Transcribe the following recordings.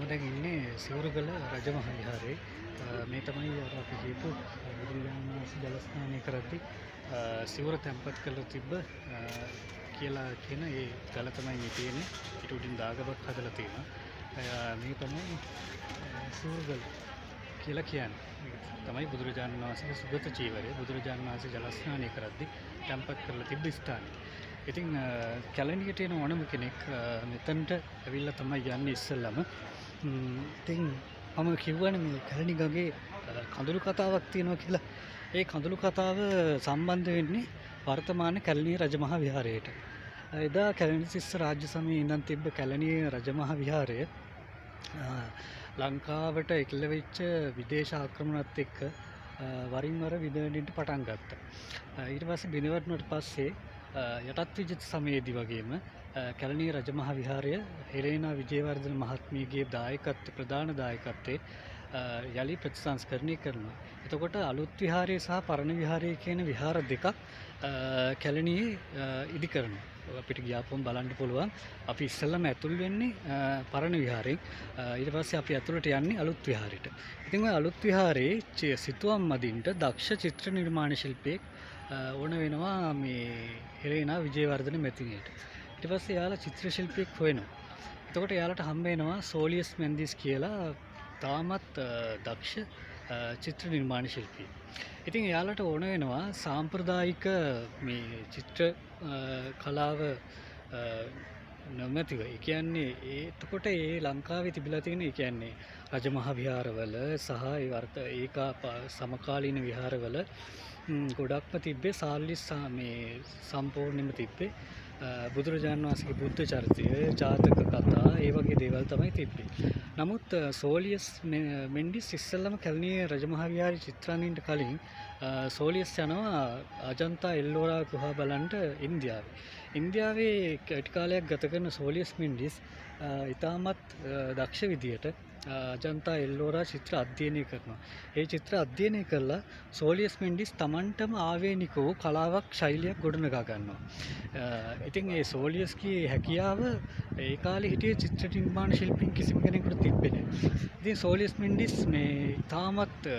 මම දැන් ඉන්නේ සිවුරුගල රජමහා විහාරේ. මේ තමයි අපි කියපු බුදුරජාණන් වහන්සේ ජල ස්නානය කරද්දී සිවුර තැන්පත් කරලා තිබ්බ කියලා කියන ඒ ගල තමයි මේ තියෙන්නේ. ඊට උඩින් දාගබක් හදලා තියෙනවා. මේ තමයි සිවුරුගල කියලා කියන්නේ. මේක තමයි බුදුරජාණන් වහන්සේගේ සුගත චීවරය. බුදුරජාණන් වහන්සේ ජල ස්නානය කරද්දී තැන්පත් කරලා තිබ්බ ස්ථානය. ඉතින් කැලණියට එන ඕනම කෙනෙක් මෙතනට ඇවිල්ලා තමයි යන්නේ ඉස්සෙල්ලම. ඉතින් මම කිව්වනේ මේ කැලණි ගඟේ කඳුළු කතාවක් තියෙනවා කියලා. ඒ කඳුළු කතාව සම්බන්ධ වෙන්නේ වර්තමාන කැලණිය රජමහා විහාරයට. එදා කැලණිතිස්ස රාජ්‍ය සමයේ ඉඳන් තිබ්බ කැලණිය රජමහා විහාරය ලංකාවට එක්ල වෙච්ච විදේශ ආක්‍රමණත් එක්ක වරින් වර විදවන්නට පටන් ගත්තා. ඊට පස්සේ බිඳවැටුණාට පස්සේ යටත් විජිත සමයේදී වගේම කැලණිය රජමහා විහාරය හෙලේනා විජේවර්ධන මහත්මියගේ ප්‍රධාන දායකත්වයේ යලි ප්‍රතිසංස්කරණය කරනවා. එතකොට අලුත් විහාරය සහ පරණ විහාරය කියන විහාර දෙකක් කැලණියේ ඉදි කරනවා. අපිට ගියාපුවම බලන්න පුළුවන්. අපි ඉස්සෙල්ලම ඇතුල් වෙන්නේ පරණ විහාරයෙන්. ඊට පස්සේ අපි ඇතුළට යන්නේ අලුත් විහාරයට. ඉතින් ඔය අලුත් විහාරයේ සිතුවම් මදින්ට දක්ෂ චිත්‍ර නිර්මාණ ශිල්පියෙක් ඕන වෙනවා මේ හෙලේනා විජේවර්ධන මැතිණියට. ඊට පස්සේ එයාලා චිත්‍ර ශිල්පියෙක් හොයනවා. එතකොට එයාලට හම්බ වෙනවා සෝලියස් මෙන්දිස් කියලා තාමත් දක්ෂ චිත්‍ර නිර්මාණ ශිල්පියෙක්. ඉතින් එයාලට ඕන වෙනවා සාම්ප්‍රදායික මේ චිත්‍ර කලාව නොමැතිව. ඒ කියන්නේ එතකොට ඒ ලංකාවේ තිබිලා තියෙන ඒ කියන්නේ රජමහා විහාරවල සහ ඒකා සමකාලීන විහාරවල ගොඩක්ම තිබ්බේ සාල්ලිස් මේ සම්පූර්ණයෙන්ම තිබ්බේ බුදුරජාණන් වහන්සේගේ බුද්ධ චරිතය, ජාතක කතා, ඒ වගේ දේවල් තමයි තිබ්බේ. නමුත් සෝලියස් මෙන්ඩිස් ඉස්සෙල්ලම කැලණිය රජමහා විහාරයේ චිත්‍රාන්වින්ට කලින් සෝලියස් යනවා අජන්තා එල්ලෝරා ගුහා බලන්ට ඉන්දියාවේ කෙටි කාලයක් ගත කරන සෝලියස් මෙන්ඩිස් ඉතාමත් දක්ෂ විදියට අජන්තා එල්ලෝරා චිත්‍ර අධ්‍යයනය කරනවා. ඒ චිත්‍ර අධ්‍යයනය කරලා සෝලියස් මෙන්ඩිස් තමන්ටම ආවේනික වූ කලාවක් ශෛලියක් ගොඩනගා ගන්නවා. ඉතින් ඒ සෝලියස්ගේ හැකියාව ඒ කාලේ හිටිය චිත්‍ර නිර්මාණ ශිල්පීන් කිසිම කෙනෙකුට තිබ්බේ නැහැ. ඉතින් සෝලියස් මෙන්ඩිස් මේ තාමත්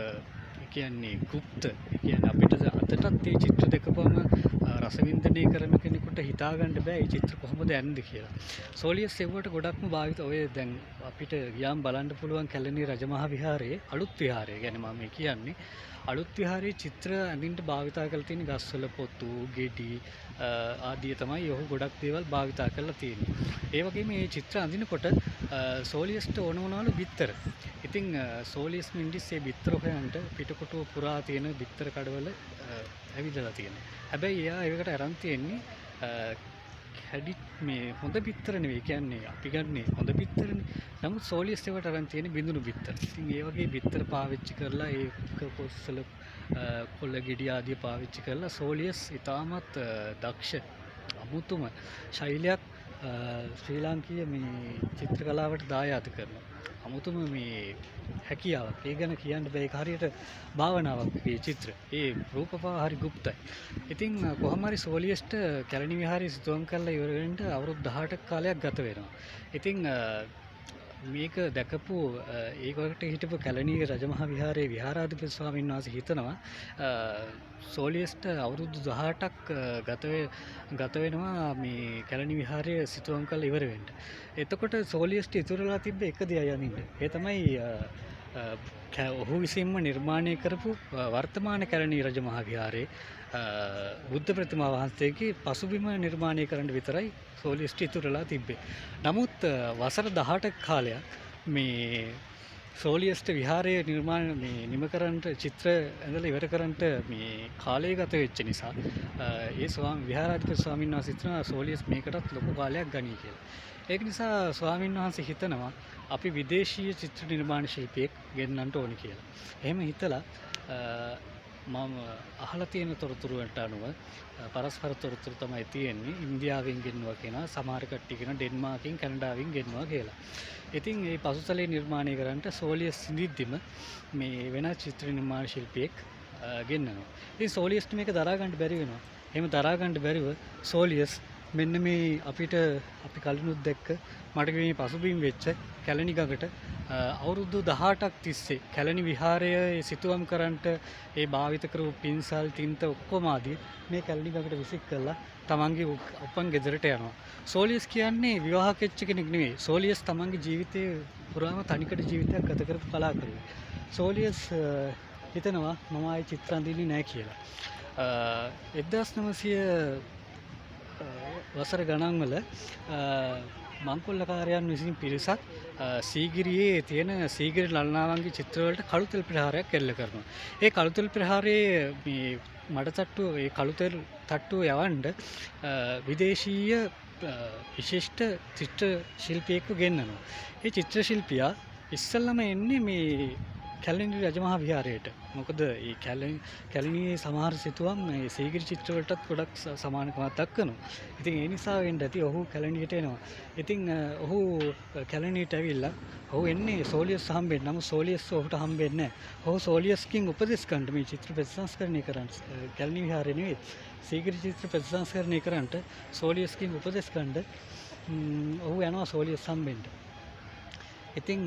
කියන්නේ গুপ্ত කියන්නේ අපිට අදටත් මේ චිත්‍ර දෙකපම රසවින්දනය කරන කෙනෙකුට හිතාගන්න බෑ මේ චිත්‍ර කොහොමද යන්නේ කියලා. සෝලියස් එව්වට ගොඩක්ම භාවිත ඔය දැන් අපිට ගියාම බලන්න පුළුවන් කැලණිය රජමහා විහාරයේ අලුත් විහාරය ගැන මම කියන්නේ. අලුත් විහාරයේ චිත්‍ර අඳින්න භාවිතා කරලා තියෙන ගස්වල පොතු, ගෙඩි ආදී තමයි ඔහු ගොඩක් දේවල් භාවිතා කරලා තියෙන්නේ. ඒ වගේම මේ චිත්‍ර අඳිනකොට සෝලියස්ට ඕන වුණාලු බිත්තර. ඉතින් සෝලියස් මෙන්ඩිස් මේ බිත්තර හොයන්ට පිටකොටුව පුරා තියෙන බිත්තර කඩවල ඇවිදලා තියෙනවා. හැබැයි එයා ඒකට අරන් තියෙන්නේ මේ හොඳ බිත්තර නෙවෙයි. කියන්නේ අපි ගන්නේ හොඳ බිත්තරනේ. නමුත් සෝලියස් ඒවට අරන් තියෙන්නේ බිඳුණු බිත්තර. ඉතින් ඒ වගේ බිත්තර පාවිච්චි කරලා ඒ කොස්සල කොළ ගෙඩි ආදී පාවිච්චි කරලා සෝලියස් ඉතාමත් දක්ෂ අමුතුම ශෛලියක් ශ්‍රී ලාංකීය මේ චිත්‍ර කලාවට දායාද කරනවා. අමුතුම මේ හැකියාවක්. ඒ ගැන කියන්න බෑ. ඒක හරියට භාවනාවක් මේ චිත්‍ර. ඒ රූපපා හරි গুপ্তයි. ඉතින් කොහොම හරි සෝලියස්ට කැලණි විහාරයේ සිතුවම් කරලා ඉවර වෙන්න අවුරුදු 18ක කාලයක් ගත වෙනවා. ඉතින් මේක දැකපු ඒකට හිටපු කැලණිය රජමහා විහාරයේ විහාරාධිපති ස්වාමීන් වහන්සේ හිතනවා සෝලියස්ට අවුරුදු 18ක් ගත වෙනවා මේ කැලණි විහාරය සිතුවම් කරලා ඉවර වෙන්න. එතකොට සෝලියස්ට ඉතුරුලා තිබ්බ එක දෙයයි අනින්න. ඒ තමයි ඔහු විසින්ම නිර්මාණය කරපු වර්තමාන කැලණිය රජමහා විහාරයේ බුද්ධ ප්‍රතිමා වහන්සේගේ පසුබිම නිර්මාණය කරන්න විතරයි සෝලියස්ට ඉතුරුලා තිබ්බේ. නමුත් වසර 18ක කාලයක් මේ සෝලියස්ට විහාරයේ නිම කරන්නට චිත්‍ර ඇඳලා ඉවර කරන්නට මේ කාලය ගත වෙච්ච නිසා ඒ විහාරාධිපති ස්වාමීන් වහන්සේ හිතනවා සෝලියස් මේකටත් ලොකු කාලයක් ගනී කියලා. ඒක නිසා ස්වාමීන් වහන්සේ හිතනවා අපි විදේශීය චිත්‍ර නිර්මාණ ශිල්පියෙක් ගෙන්නන්නට ඕනි කියලා. එහෙම හිතලා මම අහලා තියෙන තොරතුරු වලට අනුව පරස්පර තොරතුරු තමයි තියෙන්නේ. ඉන්දියාවෙන් ගෙන්නවා කියනවා, සමහර කට්ටිය කියනවා ඩෙන්මාර්කෙන්, කැනඩාවෙන් ගෙන්නවා කියලා. ඉතින් මේ පසුතලයේ නිර්මාණය කරන්නට සෝලියස් සිඳිද්දිම මේ වෙනත් චිත්‍ර නිර්මාණ ශිල්පියෙක් ගෙන්නනවා. ඉතින් සෝලියස්ට මේක දරා ගන්න බැරි වෙනවා. එහෙම දරා ගන්න බැරිව සෝලියස් මෙන්න මේ අපිට අපි කලිනුත් දැක්ක මට මේ පසුබිම් වෙච්ච කැලණි ගඟට අවුරුදු 18ක් තිස්සේ කැලණි විහාරය සිතුවම් කරන්නට ඒ භාවිත කරපු පින්සල් තින්ත ඔක්කොම ආදී මේ කැලණි ගඟට විසික් කළා තමන්ගේ උපන් ගෙදරට යනවා. සෝලියස් කියන්නේ විවාහක වෙච්ච කෙනෙක් නෙවෙයි. සෝලියස් තමන්ගේ ජීවිතේ පුරාම තනිකඩ ජීවිතයක් ගත කරපු කලාකරුවෙක්. සෝලියස් හිතනවා මම ආයේ චිත්‍ර අඳින්නේ නැහැ කියලා. 1900 වසර ගණන්වල මංකොල්ලකාරයන් විසින් පිරිසක් සීගිරියේ තියෙන සීගිරි ලලනාවන්ගේ චිත්‍රවලට කළුතෙල් ප්‍රහාරයක් එල්ල කරනවා. ඒ කළුතෙල් ප්‍රහාරයේ මේ මඩතට්ටුව ඒ කළුතෙල් තට්ටුව යවන්න විදේශීය විශිෂ්ට චිත්‍ර ශිල්පියෙක්ව ගෙන්නනවා. ඒ චිත්‍ර ශිල්පියා ඉස්සෙල්ලම එන්නේ මේ කැලණි රජමහා විහාරයට. මොකද මේ කැලණියේ සමහර සිතුවම් මේ සීගිරි චිත්‍රවලටත් ගොඩක් සමානකමක් දක්වනවා. ඉතින් ඒ නිසා වෙන්න ඇති ඔහු කැලණියට එනවා. ඉතින් ඔහු කැලණියට ඇවිල්ලා ඔහු එන්නේ සෝලියස් හම්බෙන්න. නමුත් සෝලියස් ඔහුට හම්බෙන්නේ නැහැ. ඔහු සෝලියස්කින් උපදෙස් ගන්න මේ චිත්‍ර ප්‍රතිසංස්කරණය කරන්න. කැලණි විහාරේ නෙවෙයි සීගිරි චිත්‍ර ප්‍රතිසංස්කරණය කරන්න සෝලියස්කින් උපදෙස් ගන්න ඔහු යනවා සෝලියස් හම්බෙන්න. ඉතින්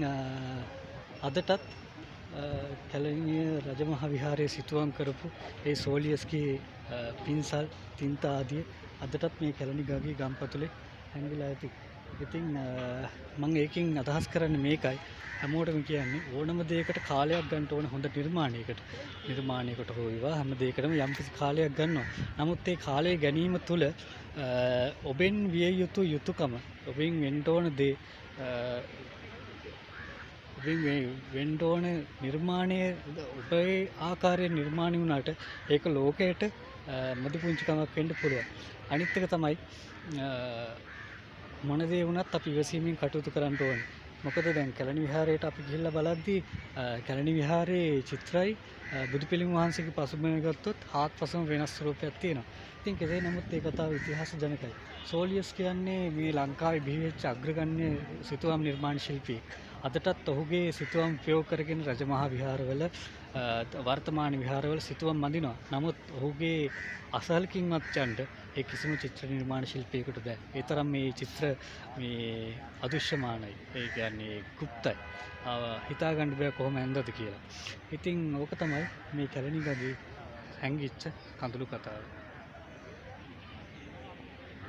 අදටත් කැලණිය රජමහා විහාරයේ සිතුවම් කරපු ඒ සෝලියස්ගේ පින්සල් තින්ත ආදී අදටත් මේ කැලණි ගඟේ ගම්පතුලේ හැංගිලා ඇති. ඉතින් මම ඒකෙන් අදහස් කරන්නේ මේකයි හැමෝටම කියන්නේ ඕනම දෙයකට කාලයක් ගන්න ඕන හොඳ නිර්මාණයකට හෝ ඒවා හැම දෙයකටම යම්කිසි කාලයක් ගන්නවා. නමුත් ඒ කාලය ගැනීම තුළ ඔබෙන් විය යුතු යුතුයකම ඔබෙන් වෙන්න ඕන දේ වෙන්න ඕන නිර්මාණය ඔබේ ආකාරයෙන් නිර්මාණය වුණාට ඒක ලෝකයට මදි පුංචිකමක් වෙන්න පුළුවන්. අනිත් එක තමයි මොන දේ වුණත් අපි ඉවසීමෙන් කටයුතු කරන්න ඕනේ. මොකද දැන් කැලණි විහාරයට අපි ගිහිල්ලා බලද්දී කැලණි විහාරයේ චිත්‍රයි බුදු පිළිම වහන්සේගේ පසුබිම ගත්තොත් හාත්පසම වෙනස් ස්වරූපයක් තියෙනවා. ඉතින් කෙසේ නමුත් ඒ කතාව ඉතිහාස ජනකයි. සෝලියස් කියන්නේ මේ ලංකාවේ බිහි වෙච්ච අග්‍රගණ්‍ය සිතුවම් නිර්මාණ ශිල්පියෙක්. අදටත් ඔහුගේ සිතුවම් ප්‍රයෝග කරගෙන රජමහා විහාරවල වර්තමාන විහාරවල සිතුවම් අඳිනවා. නමුත් ඔහුගේ අසහලකින්වත් යන්න ඒ කිසිම චිත්‍ර නිර්මාණ ශිල්පියෙකුට බෑ. ඒ තරම් මේ චිත්‍ර මේ අදෘශ්‍යමානයි. ඒ කියන්නේ গুপ্তයි. හිතා ගන්න බෑ කොහොම ඇඳද කියලා. ඉතින් ඕක තමයි මේ කැලණි ගඟේ හැංගිච්ච කඳුළු කතාව.